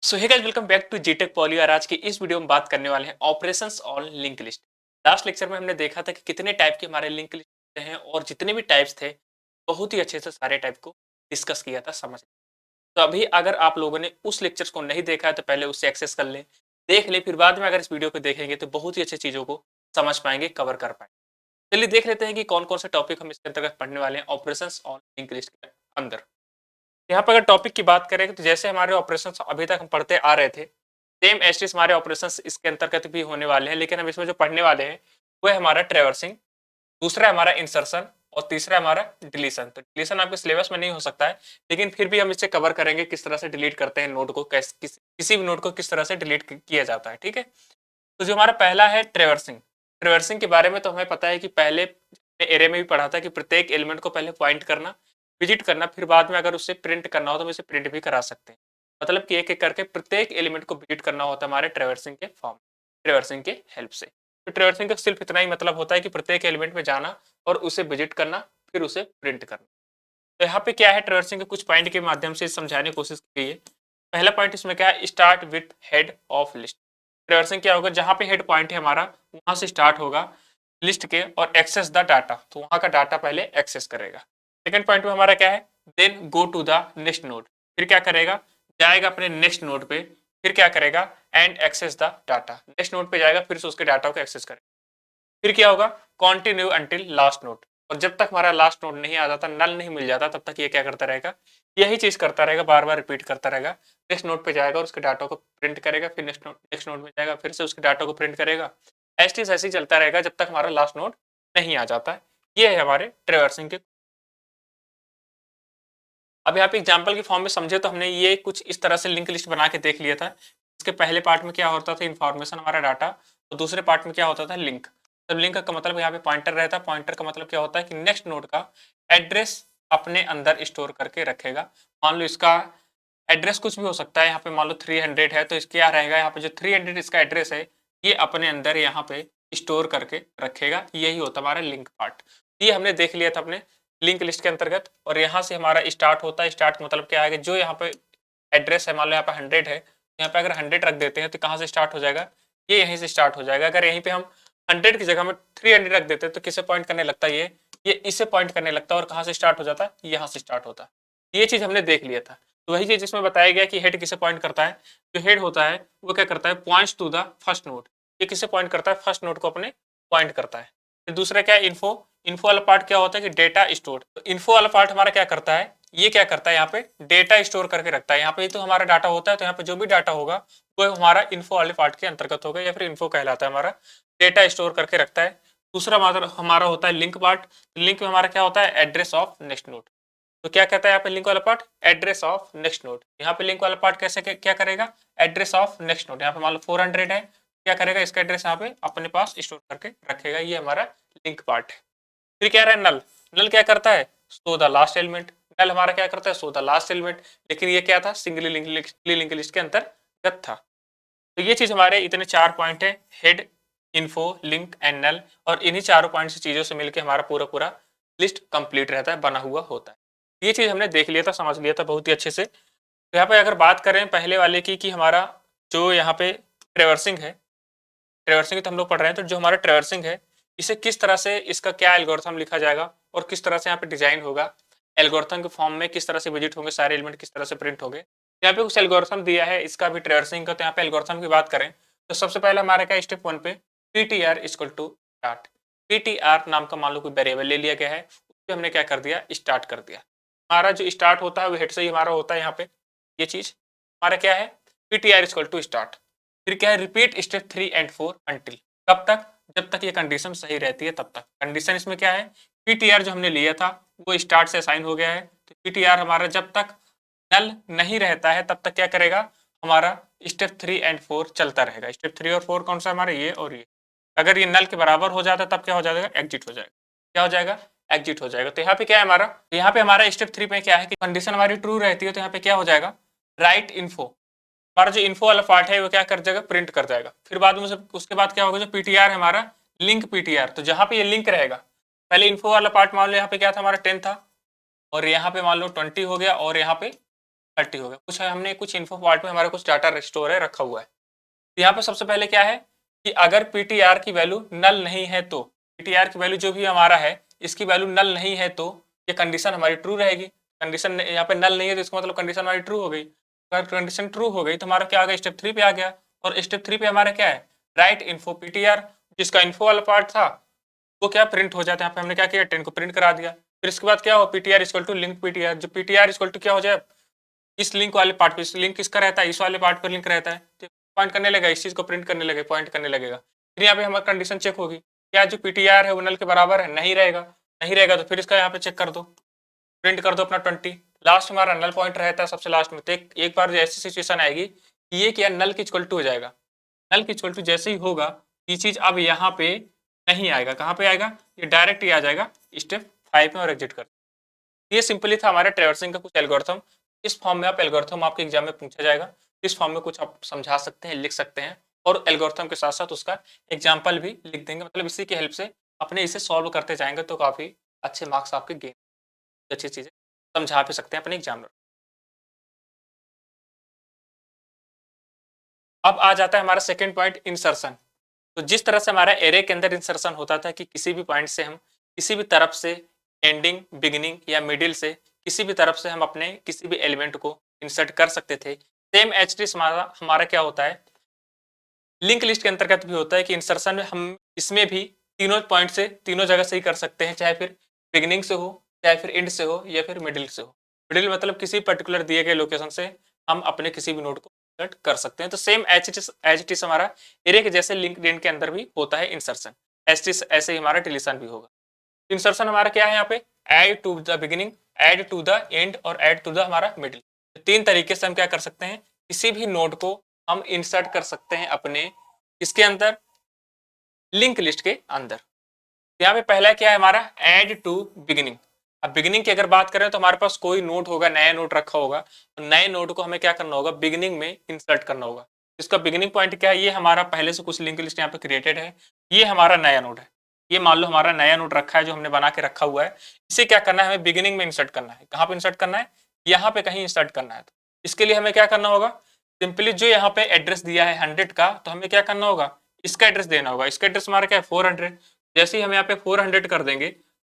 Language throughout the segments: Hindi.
So hey guys, welcome back to G Tech Poly. और आज की इस वीडियो में बात करने वाले हैं operations on link list. Last lecture में हमने देखा था कि कितने टाइप के हमारे लिंक लिस्ट हैं और जितने भी टाइप्स थे बहुत ही अच्छे से सारे टाइप को डिस्कस किया था, समझ। तो अभी अगर आप लोगों ने उस लेक्चर्स को नहीं देखा है तो पहले उससे एक्सेस कर लें, देख ले, फिर बाद में अगर इस वीडियो को देखेंगे तो बहुत ही अच्छी चीज़ों को समझ पाएंगे, कवर कर पाएंगे। चलिए देख लेते हैं कि कौन कौन से टॉपिक हम इसके अंतर्गत पढ़ने वाले हैं ऑपरेशंस ऑन लिंक लिस्ट के अंदर। यहाँ पर अगर टॉपिक की बात करें तो जैसे हमारे ऑपरेशंस अभी तक हम पढ़ते आ रहे थे, सेम एस्टिस हमारे ऑपरेशंस इसके अंतर्गत भी होने वाले हैं, लेकिन हम इसमें जो पढ़ने वाले हैं वो है हमारा ट्रेवर्सिंग, दूसरा है हमारा इंसर्शन और तीसरा है हमारा डिलीशन। तो डिलीशन आपके सिलेबस में नहीं हो सकता है, लेकिन फिर भी हम इसे कवर करेंगे किस तरह से डिलीट करते हैं नोड को, किसी भी नोड को किस तरह से डिलीट किया जाता है। ठीक है, तो जो हमारा पहला है ट्रेवर्सिंग। ट्रेवर्सिंग के बारे में तो हमें पता है कि पहले एरे में भी पढ़ा था कि प्रत्येक एलिमेंट को पहले पॉइंट करना, विजिट करना, फिर बाद में अगर उससे प्रिंट करना हो तो हम इसे प्रिंट भी करा सकते हैं। मतलब कि एक एक करके प्रत्येक एलिमेंट को विजिट करना होता है हमारे ट्रेवर्सिंग के फॉर्म, ट्रेवर्सिंग के हेल्प से। तो ट्रेवर्सिंग का सिर्फ इतना ही मतलब होता है कि प्रत्येक एलिमेंट में जाना और उसे विजिट करना, फिर उसे प्रिंट करना। तो यहाँ पे क्या है, ट्रेवर्सिंग के कुछ पॉइंट के माध्यम से समझाने की कोशिश की है। पहला पॉइंट इसमें क्या है, start with head of list. Traversing क्या होगा, जहां पे हेड पॉइंट है हमारा वहां से स्टार्ट होगा लिस्ट के और एक्सेस द डाटा, तो वहां का डाटा पहले एक्सेस करेगा। सेकंड पॉइंट में हमारा क्या है, then go to the next node. फिर क्या करेगा, जाएगा अपने नेक्स्ट नोड पे, फिर क्या करेगा, and access the data. Next node पे जाएगा, फिर से उसके डाटा को एक्सेस करेगा। फिर क्या होगा, कंटिन्यू अंटिल लास्ट नोड। और जब तक हमारा लास्ट नोड नहीं आ जाता, नल नहीं मिल जाता, तब तक ये क्या करता रहेगा, यही चीज करता रहेगा, बार बार रिपीट करता रहेगा। नेक्स्ट नोड पे जाएगा और उसके डाटा को प्रिंट करेगा, फिर नेक्स्ट नोड में जाएगा, फिर से उसके डाटा को प्रिंट करेगा। ऐसे ही चलता रहेगा जब तक हमारा लास्ट नोड नहीं आ जाता है। ये है हमारे ट्रेवर्सिंग के। अब यहाँ पे एग्जाम्पल के फॉर्म में समझे तो हमने ये कुछ इस तरह से लिंक लिस्ट बना के देख लिया था। इसके पहले पार्ट में क्या होता था, इन्फॉर्मेशन हमारा डाटा, और दूसरे पार्ट में क्या होता था, लिंक। तो लिंक का मतलब यहाँ पे पॉइंटर रहता है। पॉइंटर का मतलब क्या होता है कि नेक्स्ट नोड का एड्रेस अपने अंदर स्टोर करके रखेगा। मान लो इसका एड्रेस कुछ भी हो सकता है, यहाँ पे मान लो 300 है, तो इसके क्या रहेगा, यहाँ पे जो 300 इसका एड्रेस है ये अपने अंदर यहाँ पे स्टोर करके रखेगा। यही होता है हमारा लिंक पार्ट। ये हमने देख लिया था अपने लिंक लिस्ट के अंतर्गत। और यहाँ से हमारा स्टार्ट होता है। स्टार्ट मतलब क्या है, जो यहाँ पे एड्रेस है, मान लो यहाँ पे 100 है, यहाँ पे अगर 100 रख देते हैं तो कहाँ से स्टार्ट हो जाएगा, ये यहीं से स्टार्ट हो जाएगा। अगर यहीं पे हम 100 की जगह में 300 रख देते हैं तो किसे पॉइंट करने लगता है, ये इससे पॉइंट करने लगता है। और कहाँ से स्टार्ट हो जाता है, यहाँ से स्टार्ट होता है। ये चीज हमने देख लिया था। तो वही चीज इसमें बताया गया कि हेड किसे पॉइंट करता है। जो हेड होता है वो क्या करता है, points to the first node. ये किसे पॉइंट करता है, फर्स्ट नोड को अपने पॉइंट करता है। फिर दूसरा क्या है, इन्फो। इन्फो वाला पार्ट क्या होता है कि डेटा स्टोर। तो इन्फो वाला पार्ट हमारा क्या करता है, ये क्या करता है, यहाँ पे डेटा स्टोर करके रखता है। यहाँ पे तो हमारा डाटा होता है, तो यहाँ पे जो भी डाटा होगा वो हमारा इन्फो वाले पार्ट के अंतर्गत होगा, या फिर इन्फो कहलाता है हमारा, डेटा स्टोर करके रखता है। दूसरा हमारा होता है लिंक पार्ट। लिंक में हमारा क्या होता है, एड्रेस ऑफ नेक्स्ट नोड। तो क्या कहता है यहाँ पे लिंक वाला part, address of next node. यहाँ पे लिंक वाला पार्ट कैसे क्या करेगा, एड्रेस ऑफ नेक्स्ट नोड। यहाँ पे मान लो 400 है, क्या करेगा, इसका एड्रेस यहाँ पे अपने पास स्टोर करके रखेगा। ये हमारा लिंक पार्ट है। फिर क्या रहा है, नल। नल क्या करता है, शो द लास्ट एलिमेंट। नल हमारा क्या करता है, शो द लास्ट एलिमेंट। लेकिन ये क्या था, सिंगली लिंक लिस्ट के अंतर्गत था। तो ये चीज हमारे इतने 4 पॉइंट है, head, info, link and null. और इन्हीं चारों पॉइंट से चीजों से मिलकर हमारा पूरा पूरा लिस्ट कंप्लीट रहता है, बना हुआ होता है। ये चीज हमने देख लिया था, समझ लिया था बहुत ही अच्छे से। तो यहाँ पे अगर बात करें पहले वाले की कि हमारा जो यहाँ पे ट्रेवर्सिंग है, ट्रेवर्सिंग तो हम लोग पढ़ रहे हैं, तो जो हमारा ट्रेवर्सिंग है इसे किस तरह से, इसका क्या एल्गोरिथम लिखा जाएगा और किस तरह से यहाँ पे डिजाइन होगा, एल्गोरिथम के फॉर्म में किस तरह से विजिट होंगे, सारे एलिमेंट किस तरह से प्रिंट होंगे। यहाँ पे कुछ एल्गोरिथम दिया है इसका भी ट्रेवर्सिंग का। तो यहाँ पे एल्गोरिथम की बात करें तो सबसे पहले हमारा क्या, स्टेप 1 पे P T R equal to start. P T R नाम का मान लो कोई वेरिएबल ले लिया गया है, उस पर हमने क्या कर दिया, स्टार्ट कर दिया। हमारा जो स्टार्ट होता है वो हेड से ही हमारा होता है। यहाँ पे ये चीज हमारा क्या है, P T R equal to start. फिर क्या है, रिपीट स्टेप 3 एंड 4 अंटिल। कब तक, जब तक ये कंडीशन सही रहती है तब तक। कंडीशन इसमें क्या है, पीटीआर जो हमने लिया था वो स्टार्ट से असाइन हो गया है। तो पीटीआर हमारा जब तक नल नहीं रहता है तब तक क्या करेगा, हमारा स्टेप 3 एंड 4 चलता रहेगा। स्टेप 3 और 4 कौन सा, हमारे ये और ये। अगर ये नल के बराबर हो जाता है तब क्या हो जाएगा, एग्जिट हो जाएगा। क्या हो जाएगा, एग्जिट हो जाएगा। तो यहाँ पे क्या है हमारा, यहाँ पे हमारा स्टेप 3 में क्या है कि कंडीशन हमारी ट्रू रहती है, तो यहाँ पे क्या हो जाएगा, राइट इन्फो। हमारा जो इन्फो वाला पार्ट है वो क्या कर जाएगा, प्रिंट कर जाएगा। फिर बाद में उसके बाद क्या होगा, जो पीटीआर है हमारा, लिंक पीटीआर। तो जहां पे ये लिंक रहेगा, पहले इन्फो वाला पार्ट मान लो यहाँ पे क्या था हमारा 10 था, और यहाँ पे मान लो 20 हो गया, और यहाँ पे 30 हो गया। कुछ है, हमने कुछ इन्फो पार्ट में हमारा कुछ डाटा स्टोर है रखा हुआ है। तो यहाँ पे सबसे पहले क्या है कि अगर पीटीआर की वैल्यू नल नहीं है तो, पीटीआर की वैल्यू जो भी हमारा है इसकी वैल्यू नल नहीं है तो ये कंडीशन हमारी ट्रू रहेगी। कंडीशन यहाँ पे नल नहीं है तो इसका मतलब कंडीशन हमारी ट्रू हो गई। अगर कंडीशन ट्रू हो गई तो हमारा क्या आ गया, स्टेप 3 पे आ गया। और स्टेप 3 पे हमारा क्या है, राइट इन्फो पीटीआर, जिसका इन्फो वाला पार्ट था वो क्या प्रिंट हो जाता है। यहाँ पे हमने क्या किया, 10 को प्रिंट करा दिया। फिर इसके बाद क्या हो, PTR equal to link PTR, जो पीटीआर इक्वल टू क्या हो जाए, इस लिंक वाले पार्ट पे, इस लिंक किसका रहता है, इस वाले पार्ट पर लिंक रहता है, तो पॉइंट करने लगेगा, इस चीज को प्रिंट करने लगे, पॉइंट करने लगेगा। फिर यहाँ पे हमारी कंडीशन चेक होगी, क्या जो पीटीआर है वो नल के बराबर है, नहीं रहेगा। नहीं रहेगा तो फिर इसका यहाँ पे चेक कर दो, प्रिंट कर दो अपना 20। लास्ट हमारा नल पॉइंट रहता है सबसे लास्ट में। तो एक बार ऐसी सिचुएशन आएगी कि ये क्या नल की इक्वल टू हो जाएगा। नल की इक्वल टू जैसे ही होगा ये चीज अब यहाँ पे नहीं आएगा, कहाँ पे आएगा, ये डायरेक्ट ही आ जाएगा स्टेप 5 में और एग्जिट कर। ये सिंपली था हमारे ट्रैवर्सिंग का कुछ एल्गोरिथम। इस फॉर्म में आप एल्गोरिथम आपके एग्जाम में पूछा जाएगा, इस फॉर्म में कुछ आप समझा सकते हैं, लिख सकते हैं, और एल्गोरिथम के साथ साथ उसका एग्जाम्पल भी लिख देंगे। मतलब इसी की हेल्प से अपने इसे सॉल्व करते जाएंगे तो काफी अच्छे मार्क्स आपके गेन, अच्छी चीजें समझा भी सकते हैं अपने एग्जाम में। अब आ जाता है हमारा सेकंड पॉइंट, इंसर्शन। तो जिस तरह से हमारा एरे के अंदर इंसर्शन होता था कि किसी भी पॉइंट से हम किसी भी तरफ से, एंडिंग, बिगिनिंग या मिडिल से किसी भी तरफ से हम अपने किसी भी एलिमेंट को इंसर्ट कर सकते थे, सेम एच हमारा हमारा क्या होता है, लिंक लिस्ट के अंतर्गत भी होता है कि इंसर्शन में हम इसमें भी तीनों पॉइंट से, तीनों जगह से ही कर सकते हैं, चाहे फिर बिगिनिंग से हो, चाहे फिर एंड से हो, या फिर मिडिल से हो। मिडिल मतलब किसी पर्टिकुलर दिए गए लोकेशन से हम अपने किसी भी नोड को इंसर्ट कर सकते हैं। तो सेम एच टी हमारा एरे के जैसे लिंक्डइन के अंदर भी होता है इंसर्शन, एच टी ऐसे ही हमारा डिलीशन भी होगा। इंसर्शन हमारा क्या है यहाँ पे, add to the beginning, add to the end और ऐड टू द हमारा मिडिल। तीन तरीके से हम क्या कर सकते हैं, किसी भी नोड को हम इंसर्ट कर सकते हैं अपने इसके अंदर, लिंक लिस्ट के अंदर। यहाँ पे पहला क्या है हमारा, ऐड टू बिगिनिंग। अब बिगिनिंग की अगर बात करें तो हमारे पास कोई नोड होगा, नया नोड रखा होगा, तो नए नोड को हमें क्या करना होगा, बिगिनिंग में इंसर्ट करना होगा। इसका बिगिनिंग पॉइंट क्या है, ये हमारा पहले से कुछ लिंक लिस्ट यहाँ पे क्रिएटेड है, ये हमारा नया नोड है। ये मान लो हमारा नया नोड रखा है जो हमने बना के रखा हुआ है, इसे क्या करना है, हमें बिगिनिंग में इंसर्ट करना है। कहाँ पे इंसर्ट करना है, यहाँ पे कहीं इंसर्ट करना है। तो इसके लिए हमें क्या करना होगा, सिंपली जो यहाँ पे एड्रेस दिया है 100 का, तो हमें क्या करना होगा, इसका एड्रेस देना होगा। इसका एड्रेस हमारा क्या है, 400। जैसे ही हम यहाँ पे 400 कर देंगे,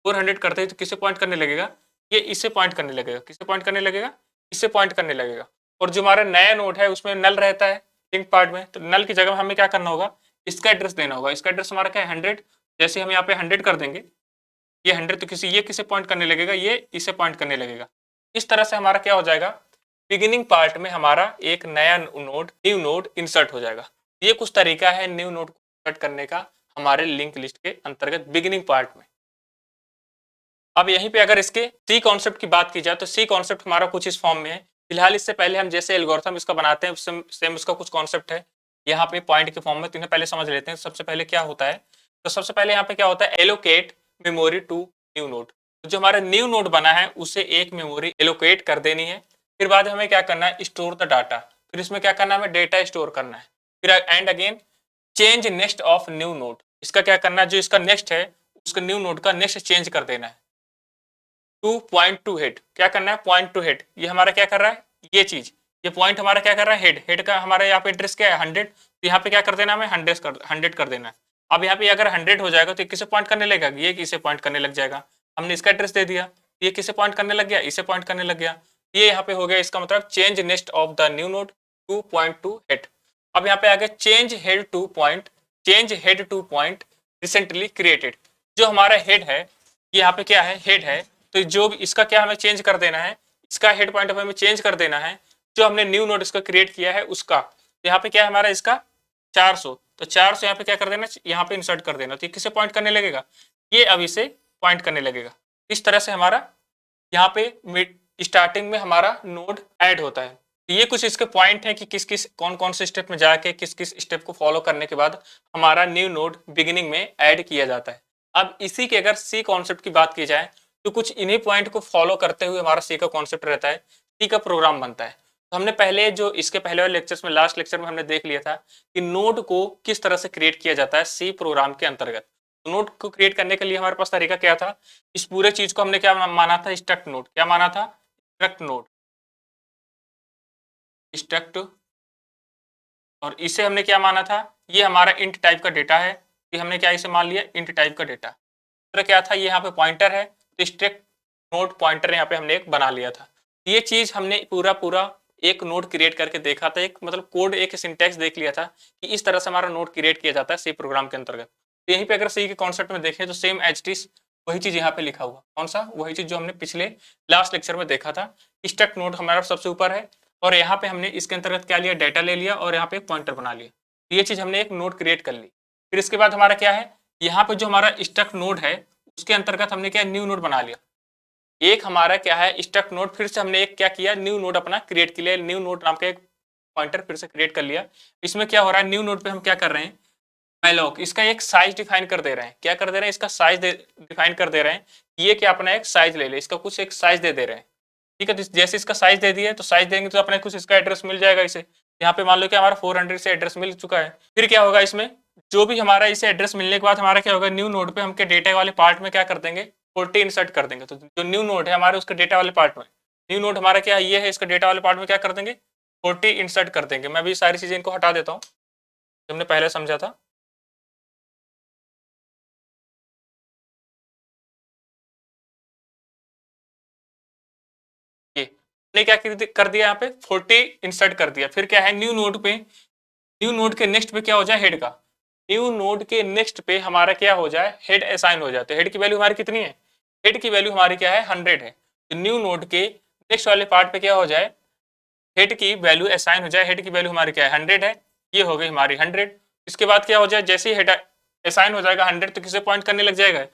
400 करते ही तो किसे पॉइंट करने लगेगा, ये इससे पॉइंट करने लगेगा। किसे पॉइंट करने लगेगा, इससे पॉइंट करने लगेगा। और जो हमारा नया नोड है उसमें नल रहता है लिंक पार्ट में, तो नल की जगह हमें क्या करना होगा, इसका एड्रेस देना होगा। इसका एड्रेस हमारा क्या है, 100। जैसे हम यहाँ पे 100 कर देंगे, ये 100 तो किसी, ये किसे पॉइंट करने लगेगा, ये इसे पॉइंट करने लगेगा। इस तरह से हमारा क्या हो जाएगा, बिगिनिंग पार्ट में हमारा एक नया नोड, न्यू नोड इंसर्ट हो जाएगा। ये कुछ तरीका है न्यू नोड को इंसर्ट करने का हमारे लिंक लिस्ट के अंतर्गत बिगिनिंग पार्ट में। अब यहीं पे अगर इसके सी कॉन्सेप्ट की बात की जाए तो सी कॉन्सेप्ट हमारा कुछ इस फॉर्म में है। फिलहाल इससे पहले हम जैसे एल्गोरिथम इसका बनाते हैं सेम उसका कुछ कॉन्सेप्ट है यहाँ पे पॉइंट के फॉर्म में, तो इन्हें पहले समझ लेते हैं। सबसे पहले क्या होता है, तो सबसे पहले यहाँ पे क्या होता है, allocate memory to new node. तो जो हमारा न्यू नोड बना है उसे एक मेमोरी एलोकेट कर देनी है। फिर बाद में हमें क्या करना है, स्टोर द डाटा। फिर इसमें क्या करना है, हमें डेटा स्टोर करना है। फिर and again change next of new node. इसका क्या करना है, जो इसका नेक्स्ट है उसका न्यू नोड का नेक्स्ट चेंज कर देना है टू पॉइंट टू हेड। क्या करना है, पॉइंट टू हेड। ये हमारा क्या कर रहा है, ये चीज, ये पॉइंट हमारा क्या कर रहा है, हेड। हेड का हमारा यहाँ पे एड्रेस क्या है, 100। तो यहाँ पे क्या कर देना, हमें 100 कर देना है। अब यहाँ पे अगर 100 हो जाएगा तो किसे पॉइंट करने लगेगा, ये किसे पॉइंट करने लग जाएगा। हमने इसका एड्रेस दे दिया, ये किसे पॉइंट करने लग गया, इसे पॉइंट करने लग गया। ये यहाँ पे हो गया, इसका मतलब change next of the new node two point two head. अब यहाँ पे आ गया change head two point, change head two point recently created. जो हमारा हेड है, ये यहाँ पे क्या है, हेड है, तो जो भी इसका क्या हमें चेंज कर देना है, इसका हेड पॉइंट हमें चेंज कर देना है। जो हमने न्यू नोड इसका क्रिएट किया है उसका, तो यहाँ पे क्या है हमारा इसका 400, तो 400 यहाँ पे क्या कर देना, यहाँ पे इंसर्ट कर देना। तो ये किसे पॉइंट करने लगेगा, ये अब इसे पॉइंट करने लगेगा। इस तरह से हमारा यहाँ पे स्टार्टिंग में हमारा नोड ऐड होता है। तो ये कुछ इसके पॉइंट है कि किस किस कौन कौन से स्टेप में जाके किस किस स्टेप को फॉलो करने के बाद हमारा न्यू नोड बिगिनिंग में ऐड किया जाता है। अब इसी के अगर सी कॉन्सेप्ट की बात की जाए तो कुछ इन्हीं पॉइंट को फॉलो करते हुए हमारा सी का कॉन्सेप्ट रहता है, सी का प्रोग्राम बनता है। तो हमने पहले जो इसके पहले वाले लेक्चर्स में, लास्ट लेक्चर में हमने देख लिया था कि नोड को किस तरह से क्रिएट किया जाता है सी प्रोग्राम के अंतर्गत। तो नोड को क्रिएट करने के लिए हमारे पास तरीका क्या था, इस पूरे चीज को हमने क्या माना था, स्ट्रक्ट नोड। क्या माना था, स्ट्रक्ट नोड। स्ट्रक्ट, और इसे हमने क्या माना था, ये हमारा इंट टाइप का डेटा है, ये हमने क्या इसे मान लिया, इंट टाइप का डेटा। दूसरा क्या था, ये यहाँ पे पॉइंटर है, तो स्ट्रक्ट नोड पॉइंटर यहाँ पे हमने एक बना लिया था। ये चीज हमने पूरा पूरा एक नोड क्रिएट करके देखा था, एक मतलब कोड एक सिंटैक्स देख लिया था कि इस तरह से हमारा नोड क्रिएट किया जाता है सी प्रोग्राम के अंतर्गत। तो यहीं पे अगर सी के कॉन्सेप्ट में देखें तो सेम एज इट इज वही चीज यहाँ पे लिखा हुआ, कौन सा, वही चीज जो हमने पिछले लास्ट लेक्चर में देखा था। स्ट्रक्ट नोड हमारा सबसे ऊपर है, और यहाँ पे हमने इसके अंतर्गत क्या लिया, डाटा ले लिया और यहाँ पे एक पॉइंटर बना लिया। ये चीज हमने एक नोड क्रिएट कर ली। फिर इसके बाद हमारा क्या है, यहाँ पे जो हमारा स्ट्रक्ट नोड है उसके अंतर्गत हमने क्या न्यू नोड बना लिया। एक हमारा क्या है स्ट्रक्ट नोड, फिर से हमने एक क्या किया, न्यू नोड अपना क्रिएट किया, न्यू नोड नाम का एक पॉइंटर फिर से क्रिएट कर लिया। इसमें क्या हो रहा है, न्यू नोड पे हम क्या कर रहे हैं, मैलोक, इसका एक साइज डिफाइन कर दे रहे हैं। क्या कर दे रहे हैं, इसका साइज डिफाइन कर दे रहे हैं। ये क्या अपना एक साइज ले ले, इसका कुछ एक साइज दे रहे हैं। ठीक है, जैसे इसका साइज दे दिए तो साइज देंगे तो अपने कुछ इसका एड्रेस मिल जाएगा इसे। यहाँ पे मान लो कि हमारा 400 से एड्रेस मिल चुका है। फिर क्या होगा, इसमें जो भी हमारा इसे एड्रेस मिलने के बाद हमारा क्या होगा, न्यू नोड पे हम डेटा वाले पार्ट में क्या कर देंगे, 40 इंसर्ट कर देंगे। तो जो न्यू नोड है हमारे उसके डेटा वाले पार्ट में, न्यू नोड हमारा क्या है, ये है, इसका डेटा वाले पार्ट में क्या कर देंगे, 40 इंसर्ट कर देंगे। मैं भी सारी चीजें इनको हटा देता हूँ, हमने पहले समझा था। ये हमने क्या कर दिया, यहाँ पे 40 इंसर्ट कर दिया। फिर क्या है, न्यू नोड पे, न्यू नोड के नेक्स्ट पे क्या हो जाए, हेड का, न्यू नोड के नेक्स्ट पे हमारा क्या हो जाए, हेड असाइन हो जाते हैं। हेड की वैल्यू हमारी कितनी है, हेड की वैल्यू हमारी क्या है, 100 है। तो न्यू नोड के नेक्स्ट वाले पार्ट पे क्या हो जाए, हेड की वैल्यू असाइन हो जाए। हेड की वैल्यू हमारी क्या है, 100 है, ये हो गई हमारी 100। इसके बाद क्या हो जाए, जैसे ही हेड असाइन हो जाएगा 100 तो किसे पॉइंट करने लग जाएगा,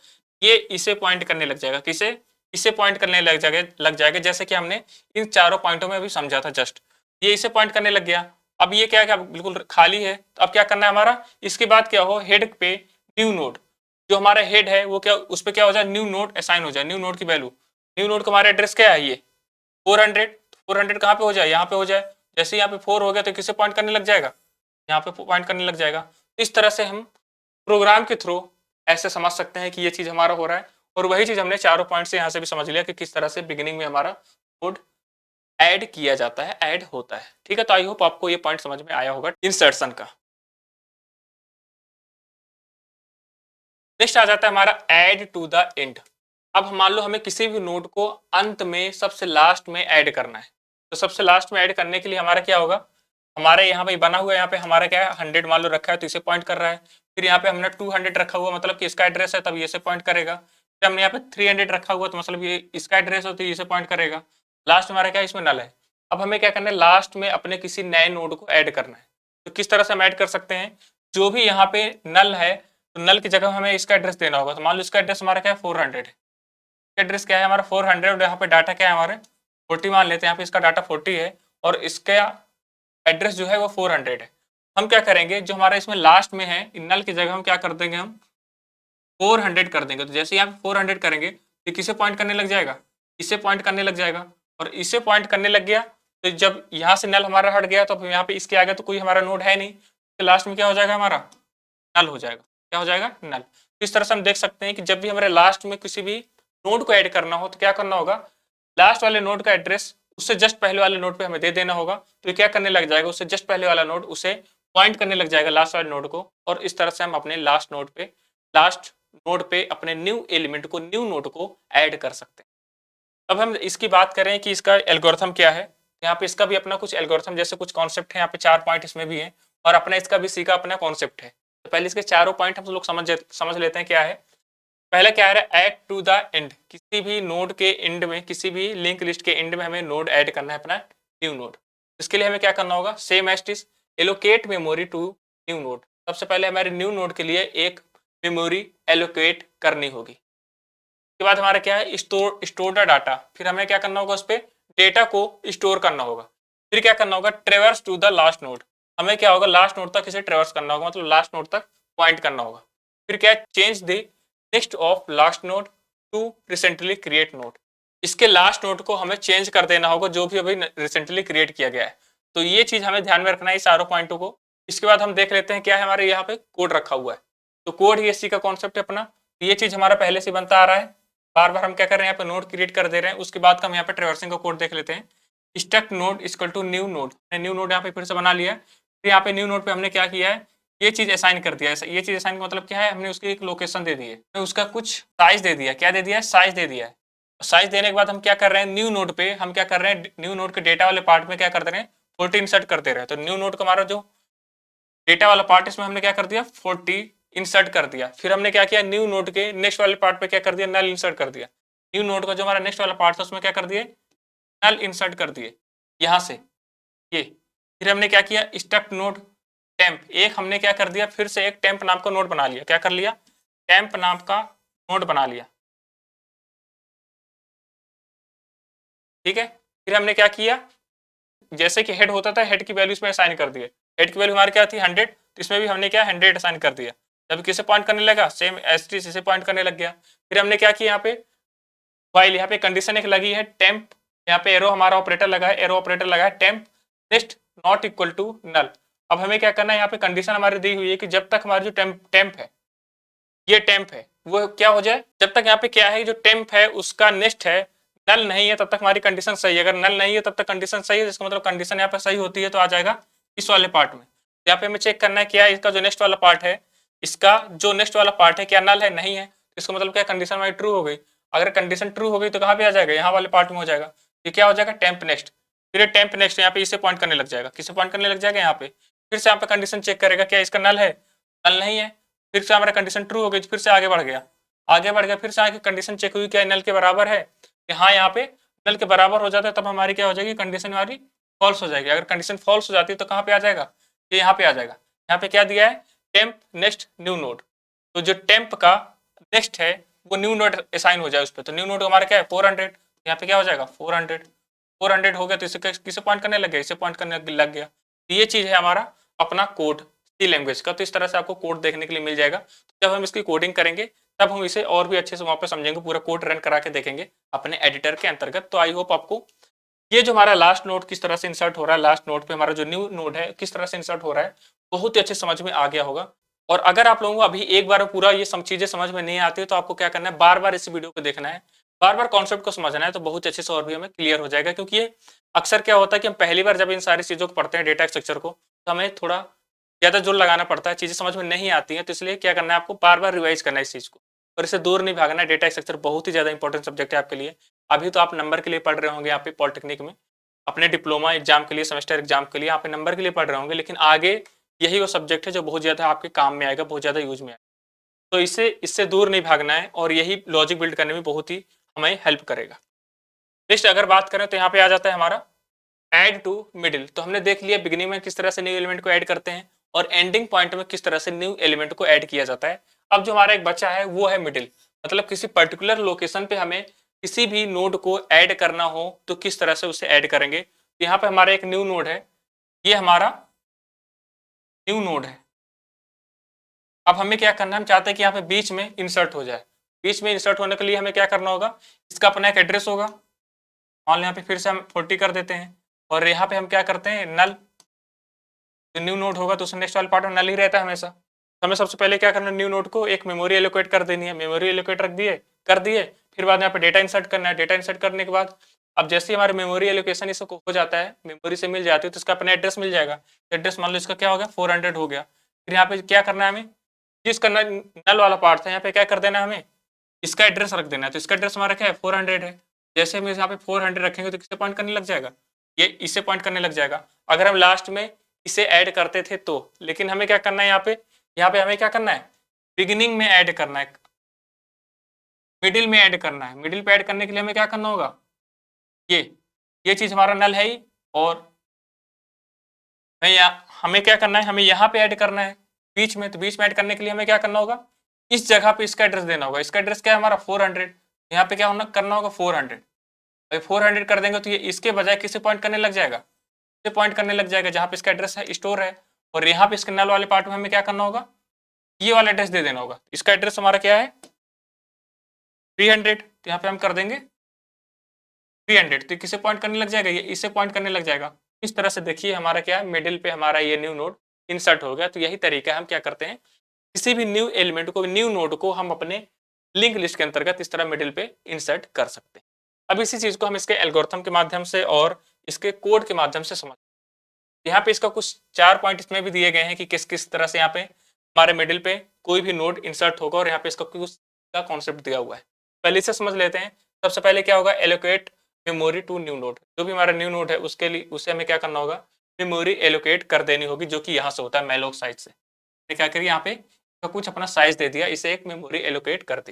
ये इसे पॉइंट करने लग जाएगा, किसे, इसे पॉइंट करने लग जाएगा जैसे कि हमने इन चारों पॉइंटों में भी समझा था जस्ट। ये इसे पॉइंट करने लग गया। अब ये क्या क्या बिल्कुल खाली है, तो अब क्या करना है हमारा, इसके बाद क्या हो, हेड पे न्यू नोड, जो हमारा हेड है वो क्या, उस पर क्या हो जाए, न्यू नोड असाइन हो जाए। न्यू नोड की वैल्यू, न्यू नोड का हमारा एड्रेस क्या है, ये 400। 400 कहाँ पे हो जाए, यहाँ पे हो जाए। जैसे यहाँ पे 4 हो गया तो किसे पॉइंट करने लग जाएगा, यहाँ पे पॉइंट करने लग जाएगा। इस तरह से हम प्रोग्राम के थ्रू ऐसे समझ सकते हैं कि ये चीज हमारा हो रहा है। और वही चीज हमने चारों पॉइंट से यहाँ से भी समझ लिया कि किस तरह से बिगिनिंग में हमारा कोड ऐड किया जाता है, ऐड होता है। ठीक है, तो आई होप आपको ये पॉइंट समझ में आया होगा इंसर्शन का। नेक्स्ट आ जाता है हमारा ऐड टू द एंड। अब मान लो हमें किसी भी नोड को अंत में सबसे लास्ट में ऐड करना है, तो सबसे लास्ट में ऐड करने के लिए हमारा क्या होगा, हमारे यहाँ पे बना हुआ है, यहाँ पे हमारा क्या है 100 मान लो रखा है तो इसे पॉइंट कर रहा है। फिर यहाँ पे हमने 200 रखा हुआ, मतलब कि इसका एड्रेस है, तब ये से पॉइंट करेगा। फिर हमने यहाँ पे 300 रखा हुआ तो मतलब ये इसका एड्रेस हो तो ये से पॉइंट करेगा। लास्ट हमारा क्या है, इसमें नल है। अब हमें क्या करना है, लास्ट में अपने किसी नए नोड को ऐड करना है। तो किस तरह से हम ऐड कर सकते हैं, जो भी यहाँ पे नल है तो नल की जगह हमें इसका एड्रेस देना होगा। तो मान लो इसका एड्रेस हमारा क्या है, 400 है, एड्रेस क्या है हमारा 400, और यहाँ पे डाटा क्या है हमारे 40 मान लेते हैं, यहाँ पे इसका डाटा 40 है और इसका एड्रेस जो है वो 400 है। हम क्या करेंगे, जो हमारा इसमें लास्ट में है नल की जगह हम क्या कर देंगे, हम 400 कर देंगे। तो जैसे यहाँ पे 400 करेंगे तो किसे पॉइंट करने लग जाएगा, इसे पॉइंट करने लग जाएगा। और इसे पॉइंट करने लग गया तो जब यहाँ से नल हमारा हट गया तो यहाँ पे इसके आगे तो कोई हमारा नोड है नहीं, तो लास्ट में क्या हो जाएगा, हमारा नल हो जाएगा। क्या हो जाएगा, नल। इस तरह से हम देख सकते हैं कि जब भी हमारे लास्ट में किसी भी नोड को ऐड करना हो तो क्या करना होगा, लास्ट वाले नोड का एड्रेस उससे जस्ट पहले वाले नोड पे हमें दे देना होगा। तो क्या करने लग जाएगा, उससे जस्ट पहले वाला नोड उसे पॉइंट करने लग जाएगा लास्ट वाले नोड को। और इस तरह से हम अपने लास्ट नोड पे अपने न्यू एलिमेंट को, न्यू नोड को ऐड कर सकते हैं। अब हम इसकी बात करें कि इसका एल्गोरिथम क्या है। यहाँ पे इसका भी अपना कुछ एल्गोरिथम जैसे कुछ कॉन्सेप्ट है, यहाँ पे 4 पॉइंट इसमें भी है और अपना इसका भी सी का अपना कॉन्सेप्ट है। तो पहले इसके चारों पॉइंट हम लोग समझ लेते हैं क्या है। पहला क्या है, ऐड टू द एंड। किसी भी नोड के एंड में, किसी भी लिंक लिस्ट के एंड में हमें नोड ऐड करना है, अपना न्यू नोड। इसके लिए हमें क्या करना होगा, same as it is allocate memory to new node. सबसे पहले हमारे न्यू नोड के लिए एक मेमोरी एलोकेट करनी होगी। उसके बाद हमारा क्या है, स्टोर द डाटा। फिर हमें क्या करना होगा, उस पर डेटा को स्टोर करना होगा। फिर क्या करना होगा, traverse to the last node. हमें क्या होगा, लास्ट नोड तक इसे ट्रेवर्स करना होगा, मतलब लास्ट नोड तक पॉइंट करना होगा। फिर क्या है, change the next of last node to recently create node. इसके लास्ट नोड को हमें चेंज कर देना होगा जो भी अभी रिसेंटली क्रिएट किया गया है। तो ये चीज हमें ध्यान में रखना है, सारों पॉइंटों को। इसके बाद हम देख लेते हैं क्या है, हमारे यहाँ पे कोड रखा हुआ है। तो कोड ही इसी का कॉन्सेप्ट है अपना। ये चीज हमारा पहले से बनता आ रहा है, बार बार हम क्या कर रहे हैं, यहाँ पे नोड क्रिएट कर दे रहे हैं। उसके बाद हम यहाँ पे ट्रेवर्सिंग का कोड देख लेते हैं। Struct node equal to new node, new node यहाँ पे फिर से बना लिया है। फिर यहाँ पे न्यू नोड पे हमने क्या किया है, ये चीज असाइन कर दिया है। ये चीज असाइन का मतलब क्या है, हमने उसकी एक लोकेशन दे दी है, उसका कुछ साइज दे दिया। क्या दे दिया है, साइज दे दिया है। साइज देने के बाद हम क्या कर रहे हैं, न्यू नोड पे हम क्या कर रहे हैं, न्यू नोड के डेटा वाले पार्ट में क्या कर रहे हैं, 40 इंसर्ट करते रहे। तो न्यू नोड का हमारा जो डेटा वाला पार्ट, इसमें हमने क्या कर दिया, 40 इंसर्ट कर दिया। फिर हमने क्या किया, न्यू नोड के नेक्स्ट वाले पार्ट पे क्या कर दिया, नल इंसर्ट कर दिया। न्यू नोड का जो हमारा नेक्स्ट वाला पार्ट था उसमें क्या कर दिए, नल इंसर्ट कर दिए यहाँ से ये। फिर हमने क्या किया, स्टक नोड टेम्प, एक हमने क्या कर दिया, फिर से एक टेम्प नाम का नोड बना लिया। क्या कर लिया, टेम्प नाम का नोड बना लिया। ठीक है। फिर हमने क्या किया, जैसे कि हेड होता था, हेड की वैल्यू इसमें असाइन कर दिए। हेड की वैल्यू हमारी क्या थी 100, तो इसमें भी हमने क्या 100 असाइन कर दिया। जब किसे पॉइंट करने लगा, सेम एस टी से पॉइंट करने लग गया। फिर हमने क्या किया, यहाँ पे वाइल, यहाँ पे कंडीशन एक लगी है टेम्प, यहाँ पे एरो हमारा ऑपरेटर लगा है, एरो ऑपरेटर लगा है temp next not equal to null. अब हमें क्या करना है, यहाँ पे कंडीशन हमारी दी हुई है कि जब तक हमारी जो टेम्प है, ये टेम्प है, वो क्या हो जाए, जब तक यहाँ पे क्या है, जो टेम्प है उसका नेक्स्ट है नल नहीं है, तब तक हमारी कंडीशन सही है। अगर नल नहीं है तब तक कंडीशन सही है, जिसका मतलब कंडीशन यहाँ पे सही होती है तो आ जाएगा इस वाले पार्ट में। यहाँ पे हमें चेक करना है क्या है, इसका जो नेक्स्ट वाला पार्ट है, इसका जो नेक्स्ट वाला पार्ट है क्या नल है, नहीं है, इसका मतलब क्या, कंडीशन हमारी ट्रू हो गई। अगर कंडीशन ट्रू हो गई तो कहाँ पे आ जाएगा, यहाँ वाले पार्ट में हो जाएगा। ये क्या हो जाएगा, टेम्प नेक्स्ट। फिर ये टेम्प नेक्स्ट यहाँ पे इसे पॉइंट करने लग जाएगा, किसे पॉइंट करने लग जाएगा, यहाँ पे। फिर से यहाँ पे कंडीशन चेक करेगा क्या इसका नल है, नल नहीं है, फिर से हमारा कंडीशन ट्रू हो गई, फिर से आगे बढ़ गया, आगे बढ़ गया। फिर से आगे कंडीशन चेक हुई क्या नल के बराबर है, हाँ यहाँ पे नल के बराबर हो जाता है, तब हमारी क्या हो जाएगी, कंडीशन हमारी फॉल्स हो जाएगी। अगर कंडीशन फॉल्स हो जाती है तो कहाँ पे आ जाएगा, ये यहाँ पे आ जाएगा। यहाँ पे क्या दिया है, टेम्प नेक्स्ट न्यू नोड। तो जो टेम्प का नेक्स्ट है वो न्यू नोड असाइन हो जाए उस पर। तो न्यू नोड हमारा क्या है 400, यहाँ पे क्या हो जाएगा 400 हो गया। तो इसे किसे पॉइंट करने लग गया, इसे पॉइंट करने लग गया। तो ये चीज है हमारा अपना कोड सी लैंग्वेज का। तो इस तरह से आपको कोड देखने के लिए मिल जाएगा। तो जब हम इसकी कोडिंग करेंगे तब हम इसे और भी अच्छे से वहां पे समझेंगे, पूरा कोड रन करा के देखेंगे अपने एडिटर के अंतर्गत। तो आई होप आपको ये जो हमारा लास्ट नोड किस तरह से इंसर्ट हो रहा है, लास्ट नोड पे हमारा जो न्यू नोड है किस तरह से इंसर्ट हो रहा है, बहुत ही अच्छे समझ में आ गया होगा। और अगर आप लोगों को अभी एक बार पूरा ये सब चीजें समझ में नहीं आती तो आपको क्या करना है, बार बार इस वीडियो को देखना है, बार बार कॉन्सेप्ट को समझना है, तो बहुत अच्छे से और भी हमें क्लियर हो जाएगा। क्योंकि ये अक्सर क्या होता है कि हम पहली बार जब इन सारी चीजों को पढ़ते हैं, डेटा स्ट्रक्चर को, तो हमें थोड़ा ज्यादा जोर लगाना पड़ता है, चीजें समझ में नहीं आती हैं। तो इसलिए क्या करना है, आपको बार बार रिवाइज करना है इस चीज को, और इससे दूर नहीं भागना है। डेटा स्ट्रक्चर बहुत ही ज्यादा इंपॉर्टेंट सब्जेक्ट है आपके लिए। अभी तो आप नंबर के लिए पढ़ रहे होंगे यहाँ पे पॉलिटेक्निक में, अपने डिप्लोमा एग्जाम के लिए, सेमेस्टर एग्जाम के लिए, यहाँ पे नंबर के लिए पढ़ रहे होंगे, लेकिन आगे यही वो सब्जेक्ट है जो बहुत ज्यादा आपके काम में आएगा, बहुत ज्यादा यूज में आएगा। तो इससे दूर नहीं भागना है, और यही लॉजिक बिल्ड करने में बहुत ही हमें हेल्प करेगा। नेक्स्ट अगर बात करें तो यहाँ पे आ जाता है हमारा ऐड टू मिडिल। तो हमने देख लिया बिगिनिंग में किस तरह से न्यू एलिमेंट को ऐड करते हैं, और एंडिंग पॉइंट में किस तरह से न्यू एलिमेंट को ऐड किया जाता है। अब जो हमारा एक बच्चा है वो है मिडिल, मतलब किसी पर्टिकुलर लोकेशन पे हमें किसी भी नोड को ऐड करना हो तो किस तरह से उसे ऐड करेंगे। तो यहाँ पे हमारा एक न्यू नोड है, ये हमारा न्यू नोड है। अब हमें क्या करना है, हम चाहते हैं कि यहाँ पे बीच में इंसर्ट हो जाए। बीच में इंसर्ट होने के लिए हमें क्या करना होगा, इसका अपना एक एड्रेस होगा। मान लो यहाँ पे फिर से हम 40 कर देते हैं, और यहाँ पे हम क्या करते हैं, नल, जो न्यू नोड होगा तो उसमें नेक्स्ट वाला पार्ट में नल ही रहता है हमेशा। तो हमें सबसे पहले क्या करना है, न्यू नोड को एक मेमोरी एलोकेट कर देनी है। मेमोरी एलोकेट रख दिए, कर दिए। फिर बाद में यहाँ पे डेटा इंसर्ट करना है। डेटा इंसर्ट करने के बाद अब जैसे ही हमारे मेमोरी एलोकेशन इसको हो जाता है, मेमोरी से मिल जाती है, तो इसका अपना एड्रेस मिल जाएगा। एड्रेस मान लो इसका क्या हो गया 400 हो गया। फिर यहाँ पे क्या करना है हमें, जिस करना नल वाला पार्ट था यहाँ पे क्या कर देना है, हमें इसका एड्रेस रख देना है। तो इसका एड्रेस हमारा क्या है 400 है। जैसे हम यहाँ पे 400 रखेंगे तो किससे पॉइंट करने लग जाएगा, ये इससे पॉइंट करने लग जाएगा। अगर हम लास्ट में इसे ऐड करते थे तो, लेकिन हमें क्या करना है, यहाँ पे हमें क्या करना है, बिगिनिंग में ऐड करना है, मिडिल में ऐड करना है। मिडिल पे ऐड करने के लिए हमें क्या करना होगा, ये चीज हमारा नल है ही, और हमें क्या करना है, हमें यहाँ पे ऐड करना है बीच में। तो बीच में ऐड करने के लिए हमें क्या करना होगा, इस जगह पे इसका एड्रेस देना होगा। इसका एड्रेस क्या है हमारा 400, यहाँ पे क्या होना करना होगा 400। अगर 400 कर देंगे तो ये इसके बजाय किसे पॉइंट करने लग जाएगा, इसे पॉइंट करने लग जाएगा जहाँ पे इसका एड्रेस है, स्टोर है। और यहाँ पे इसके नल वाले पार्ट में हमें क्या करना होगा, ये वाला एड्रेस दे देना होगा। इसका एड्रेस हमारा क्या है 300, तो यहाँ पे हम कर देंगे 300। तो किसे पॉइंट करने लग जाएगा, ये इसे पॉइंट करने लग जाएगा। इस तरह से देखिए हमारा क्या है, मिडिल पे हमारा ये न्यू नोड इंसर्ट हो गया। तो यही तरीका है, हम क्या करते हैं, किसी भी न्यू एलिमेंट को, न्यू नोड को हम अपने लिंक लिस्ट के अंतर्गत इस तरह मिडिल पे इंसर्ट कर सकते हैं। अब इसी चीज को हम इसके एल्गोरिथम के माध्यम से और इसके कोड के माध्यम से समझ। यहाँ पे इसका कुछ 4 पॉइंट इसमें भी दिए गए हैं कि किस किस तरह से यहाँ पे हमारे मिडिल पे कोई भी नोड इंसर्ट होगा, और यहाँ पे इसका कुछ का कॉन्सेप्ट दिया हुआ है। पहले इसे समझ लेते हैं। सबसे पहले क्या होगा, allocate memory to new node. जो भी हमारा न्यू नोड है उसके लिए उसे हमें क्या करना होगा, मेमोरी एलोकेट कर देनी होगी, जो कि यहाँ से होता है मेलोक साइज से। क्या करिए, यहाँ पे कुछ अपना साइज दे दिया, इसे एक मेमोरी एलोकेट कर दी।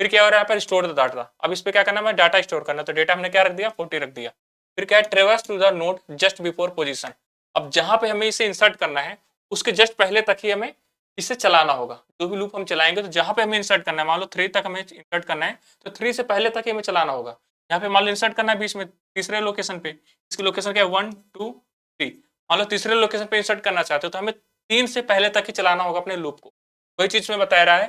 फिर क्या हो रहा है, यहाँ पर स्टोर द डाटा। अब इस पे क्या करना है, डाटा स्टोर करना। तो डेटा हमने क्या रख दिया, 40 रख दिया। फिर क्या है, traverse to the node just before position. अब जहां पे हमें इसे इंसर्ट करना है उसके जस्ट पहले तक ही हमें इसे चलाना होगा। जो भी लूप हम चलाएंगे तो जहां पे हमें इंसर्ट करना है, मान लो 3 तक हमें इंसर्ट करना है, तो 3 से पहले तक ही हमें चलाना होगा। यहाँ पे मान लो इंसर्ट करना है बीच में तीसरे लोकेशन पे, इसकी लोकेशन क्या है 1 2 3। मान लो तीसरे लोकेशन पे इंसर्ट करना चाहते हो तो हमें 3 से पहले तक ही चलाना होगा अपने लूप को। वही चीज में बता रहा है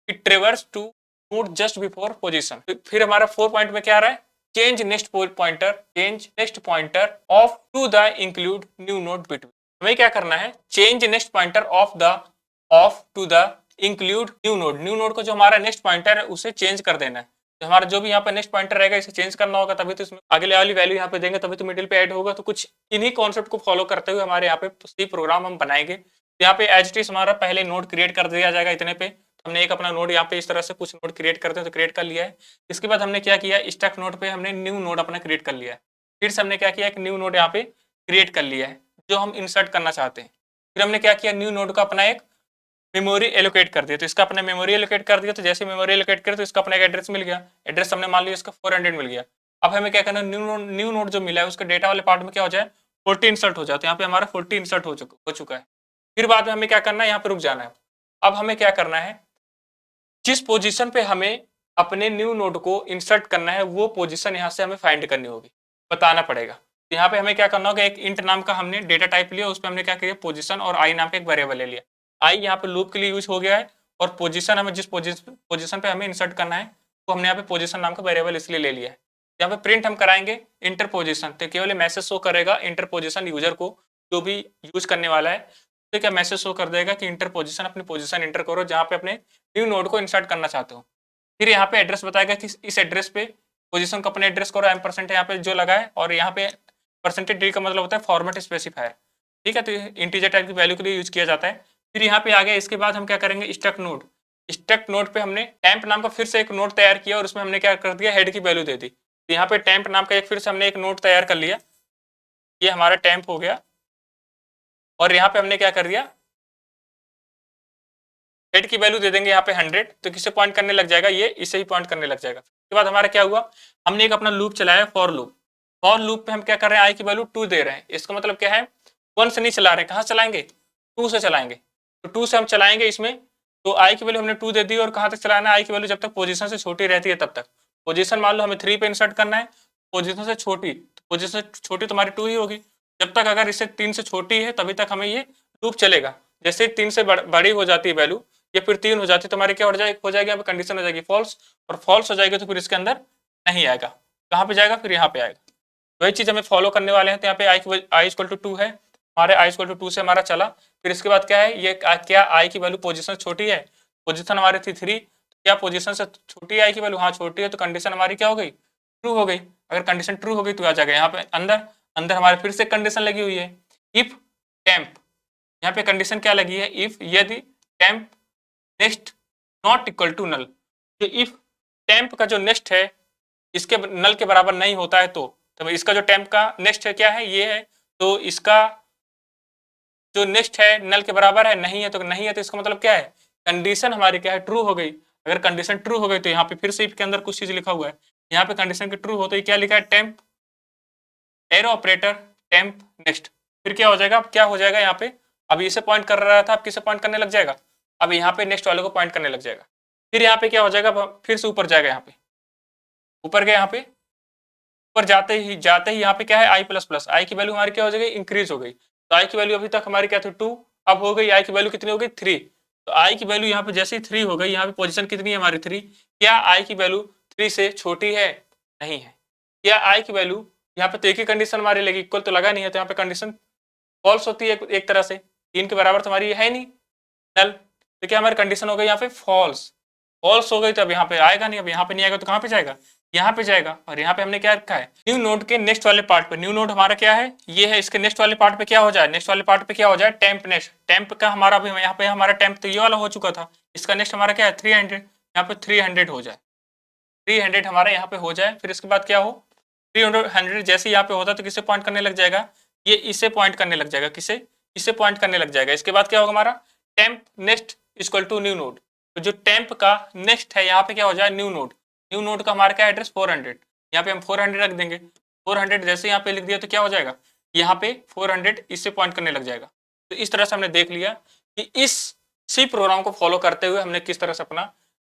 कि traverse to node just before position. फिर हमारा 4 पॉइंट में क्या आ रहा है, change next pointer of to the include new node between. हमें क्या करना है, change next pointer of to the include new node को जो हमारा नेक्स्ट पॉइंटर है उसे चेंज कर देना है। तो हमारा जो भी यहाँ पे नेक्स्ट पॉइंटर रहेगा इसे चेंज करना होगा, तभी तो इसमें आगे वाली वैल्यू यहाँ पे देंगे, तभी तो मिडिल पे ऐड होगा। तो कुछ इन्हीं कॉन्सेप्ट को फॉलो करते हुए हमारे यहाँ पे सी प्रोग्राम हम बनाएंगे। यहाँ पे एज इट इज हमारा पहले नोड क्रिएट कर दिया जाएगा इतने पे। हमने एक अपना नोड यहाँ पे इस तरह से कुछ नोड क्रिएट करते हैं तो क्रिएट कर लिया है। इसके बाद हमने क्या किया, स्टैक नोड पे हमने न्यू नोड अपना क्रिएट कर लिया है। फिर से हमने क्या किया, एक न्यू नोड यहाँ पे क्रिएट कर लिया है जो हम इंसर्ट करना चाहते हैं। फिर हमने क्या किया, न्यू नोड का अपना एक मेमोरी एलोकेट कर दिया। तो इसका अपने मेमोरी एलोकेट कर दिया, तो जैसे मेमोरी एलोकेट कर तो इसका अपना एक एड्रेस मिल गया। एड्रेस हमने मान लिया इसका 400 मिल गया। अब हमें क्या करना, न्यू नोड जो मिला है उसका डेटा वाले पार्ट में क्या हो जाए, 40 इंसर्ट हो जाए। तो यहाँ पे हमारा 40 इंसर्ट हो चुका है। फिर बाद में हमें क्या करना है, यहाँ पे रुक जाना है। अब हमें क्या करना है, जिस पोजीशन पे हमें अपने न्यू नोड को इंसर्ट करना है वो पोजीशन यहाँ से हमें फाइंड करनी होगी, बताना पड़ेगा। तो यहाँ पे हमें क्या करना होगा, एक इंट नाम का हमने डेटा टाइप लिया, उसमें हमने क्या किया, पोजीशन और आई नाम का एक वेरिएबल ले लिया। आई यहाँ पे लूप के लिए यूज हो गया है, और पोजीशन हमें जिस पोजीशन पे हमें इंसर्ट करना है तो हमने यहाँ पे पोजीशन नाम का वेरिएबल इसलिए ले लिया है। यहाँ पे प्रिंट हम कराएंगे इंटर पोजीशन, तो केवल मैसेज शो करेगा इंटर पोजीशन यूजर को, जो भी यूज करने वाला है तो क्या मैसेज शो कर देगा कि इंटर पोजीशन, अपनी पोजीशन इंटर करो जहाँ पे अपने न्यू नोड को इंसर्ट करना चाहते हो। फिर यहाँ पे एड्रेस बताएगा कि इस एड्रेस पे पोजीशन को अपने एड्रेस करो, एम% यहाँ पे जो लगा है, और यहाँ पे %d का मतलब होता है फॉर्मेट स्पेसिफायर। ठीक है, तो इंटीजर टाइप की वैल्यू के लिए यूज किया जाता है। फिर यहाँ पे आ गया, इसके बाद हम क्या करेंगे, स्ट्रक्ट नोड पे हमने टैंप नाम का फिर से एक नोड तैयार किया, और उसमें हमने क्या कर दिया, हेड की वैल्यू दे दी। तो यहाँ पे टैंप नाम का एक फिर से हमने एक नोड तैयार कर लिया, ये हमारा टैंप हो गया। और यहाँ पे हमने क्या कर दिया, हेड की वैल्यू दे देंगे यहाँ पे 100, तो किसे पॉइंट करने लग जाएगा, ये इसे ही पॉइंट करने लग जाएगा। उसके बाद हमारा क्या हुआ, हमने एक अपना लूप चलाया, फॉर लूप पे हम क्या कर रहे हैं, आई की वैल्यू 2 दे रहे हैं। इसका मतलब क्या है, 1 से नहीं चला रहे, कहाँ चलाएंगे, 2 से चलाएंगे। तो 2 से हम चलाएंगे इसमें, तो आई की वैल्यू हमने 2 दे दी, और कहाँ तक चलाना है, आई की वैल्यू जब तक पोजीशन से छोटी रहती है तब तक। पोजीशन मान लो हमें 3 पे इंसर्ट करना है, पोजीशन से छोटी तुम्हारी 2 ही होगी। जब तक अगर इससे 3 से छोटी है तभी तक हमें ये लूप चलेगा। जैसे 3 से बड़ी हो जाती है वैल्यू, या फिर 3 हो जाती है, तो हमारी क्या हो जाएगी, यहाँ पे कंडीशन हो जाएगी फॉल्स, और फॉल्स हो जाएगी तो फिर इसके अंदर नहीं आएगा। कहाँ पे जाएगा, फिर यहाँ पे आएगा। वही चीज हमें फॉलो करने वाले हैं। तो यहाँ पे आई इक्वल टू 2 है, हमारे आई इक्वल टू 2 से हमारा चला। फिर इसके बाद क्या है, ये क्या आई की वैल्यू पोजीशन छोटी है, पोजीशन हमारी थी 3, क्या पोजीशन से छोटी आई की वैल्यू, हाँ छोटी है, तो कंडीशन हमारी क्या हो गई, ट्रू हो गई। अगर कंडीशन ट्रू हो गई तो आ जाएगा यहाँ पे अंदर हमारे फिर से कंडीशन लगी हुई है, इफ टेम्प। यहाँ पे कंडीशन क्या लगी है, इफ यदि temp next not equal to null. तो इफ टेम्प का जो नेक्स्ट है इसके नल के बराबर नहीं होता है, तो इसका जो टेम्प का नेक्स्ट है क्या है, ये है, तो इसका जो नेक्स्ट है नल के बराबर है, नहीं है तो नहीं है, तो इसका मतलब क्या है, कंडीशन हमारी क्या है, ट्रू हो गई। अगर कंडीशन ट्रू हो गई तो यहाँ पे फिर से इफ के अंदर कुछ चीज लिखा हुआ है, यहाँ पे कंडीशन की ट्रू हो तो क्या लिखा है, temp arrow operator temp next. फिर क्या हो जाएगा, क्या हो जाएगा यहाँ पे, अभी इसे पॉइंट कर रहा था, अब किसे पॉइंट करने लग जाएगा, अब यहाँ पे नेक्स्ट वाले को पॉइंट करने लग जाएगा। फिर यहाँ पे क्या हो जाएगा, फिर से ऊपर जाएगा, यहाँ पे ऊपर गया, यहाँ पे ऊपर जाते ही यहाँ पे क्या है, i++, आई की वैल्यू हमारी क्या हो जाएगी, इंक्रीज हो गई। तो आई की वैल्यू अभी तक हमारी क्या थी 2, अब हो गई आई की वैल्यू कितनी हो गई 3। तो आई की वैल्यू यहाँ पे जैसे ही 3 हो गई, यहाँ पे पोजीशन कितनी है हमारी 3, क्या आई की वैल्यू 3 से छोटी है, नहीं है। क्या आई की वैल्यू यहाँ पे तो एक ही कंडीशन हमारी लगी, इक्वल तो लगा नहीं है, तो यहाँ पे कंडीशन फॉल्स होती है एक तरह से, 3 के बराबर तुम्हारी है नहीं नल, तो क्या हमारी कंडीशन हो गई यहाँ पे फॉल्स हो गई। तो अब यहाँ पे आएगा नहीं, अब यहाँ पे नहीं आएगा तो कहाँ पे जाएगा, यहाँ पे जाएगा और यहाँ पे हमने क्या रखा है, न्यू नोड के नेक्स्ट वाले पार्ट पे। न्यू नोड हमारा क्या है, ये है। इसके नेक्स्ट वाले पार्ट पे क्या हो जाए, नेक्स्ट वाले पार्ट पे क्या हो जाए, टेम्प नेक्स्ट। टेम्प का हमारा भी यहाँ पे हमारा टेम्प तो ये वाला हो चुका था, इसका नेक्स्ट हमारा क्या है 300, यहाँ पे 300 हो जाए, 300 हमारा यहाँ पे हो जाए। फिर इसके बाद क्या हो, 300 जैसे यहाँ पे होता है तो किसे पॉइंट करने लग जाएगा, ये इसे पॉइंट करने लग जाएगा, किसे, इसे पॉइंट करने लग जाएगा। इसके बाद क्या होगा हमारा, temp next equal to new node. तो जो टेम्प का नेक्स्ट है यहाँ पे क्या हो जाए, न्यू नोड। न्यू नोड का हमारा क्या एड्रेस 400, यहाँ पे हम 400 रख देंगे। 400 जैसे यहाँ पे लिख दिया तो क्या हो जाएगा, यहाँ पे 400 इससे पॉइंट करने लग जाएगा। तो इस तरह से हमने देख लिया कि इस सी प्रोग्राम को फॉलो करते हुए हमने किस तरह से अपना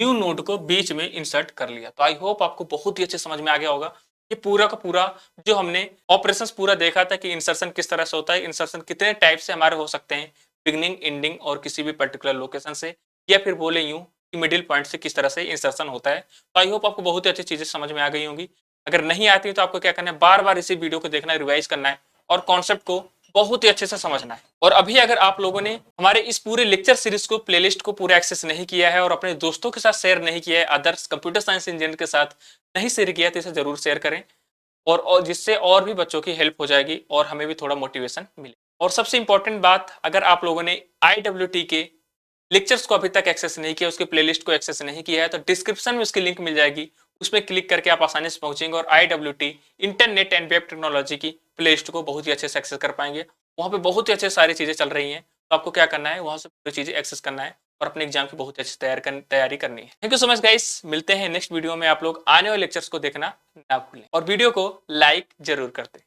न्यू नोड को बीच में इंसर्ट कर लिया। तो आई होप आपको बहुत ही अच्छे समझ में आ गया होगा। ये पूरा का पूरा जो हमने ऑपरेशंस पूरा देखा था कि इंसर्शन किस तरह से होता है, इंसर्शन कितने टाइप से हमारे हो सकते हैं, बिगनिंग, एंडिंग और किसी भी पर्टिकुलर लोकेशन से, या फिर बोले यूं कि मिडिल पॉइंट से किस तरह से इंसर्शन होता है। तो आई होप आपको बहुत ही अच्छी चीजें समझ में आ गई होंगी। अगर नहीं आती तो आपको क्या करना है, बार बार इसी वीडियो को देखना है, रिवाइज करना है और कॉन्सेप्ट को बहुत ही अच्छे से समझना है। और अभी अगर आप लोगों ने हमारे इस पूरे लेक्चर सीरीज को, प्लेलिस्ट को पूरा एक्सेस नहीं किया है और अपने दोस्तों के साथ शेयर नहीं किया है, अदर्स कंप्यूटर साइंस इंजीनियर के साथ नहीं शेयर किया, तो इसे जरूर शेयर करें और जिससे और भी बच्चों की हेल्प हो जाएगी और हमें भी थोड़ा मोटिवेशन मिले। और सबसे इंपॉर्टेंट बात, अगर आप लोगों ने IWT के लेक्चर्स को अभी तक एक्सेस नहीं किया, उसके प्लेलिस्ट को एक्सेस नहीं किया है, तो डिस्क्रिप्शन में उसकी लिंक मिल जाएगी, उसमें क्लिक करके आप आसानी से पहुंचेंगे और IWT internet and web technology की प्लेलिस्ट को बहुत ही अच्छे से एक्सेस कर पाएंगे। वहाँ पे बहुत ही अच्छे सारी चीजें चल रही हैं, तो आपको क्या करना है, वहाँ से पूरी चीजें एक्सेस करना है और अपने एग्जाम की बहुत अच्छी तैयारी करनी है। Thank you so much guys, मिलते हैं नेक्स्ट वीडियो में। आप लोग आने वाले लेक्चर्स को देखना ना भूलें और वीडियो को लाइक जरूर करते।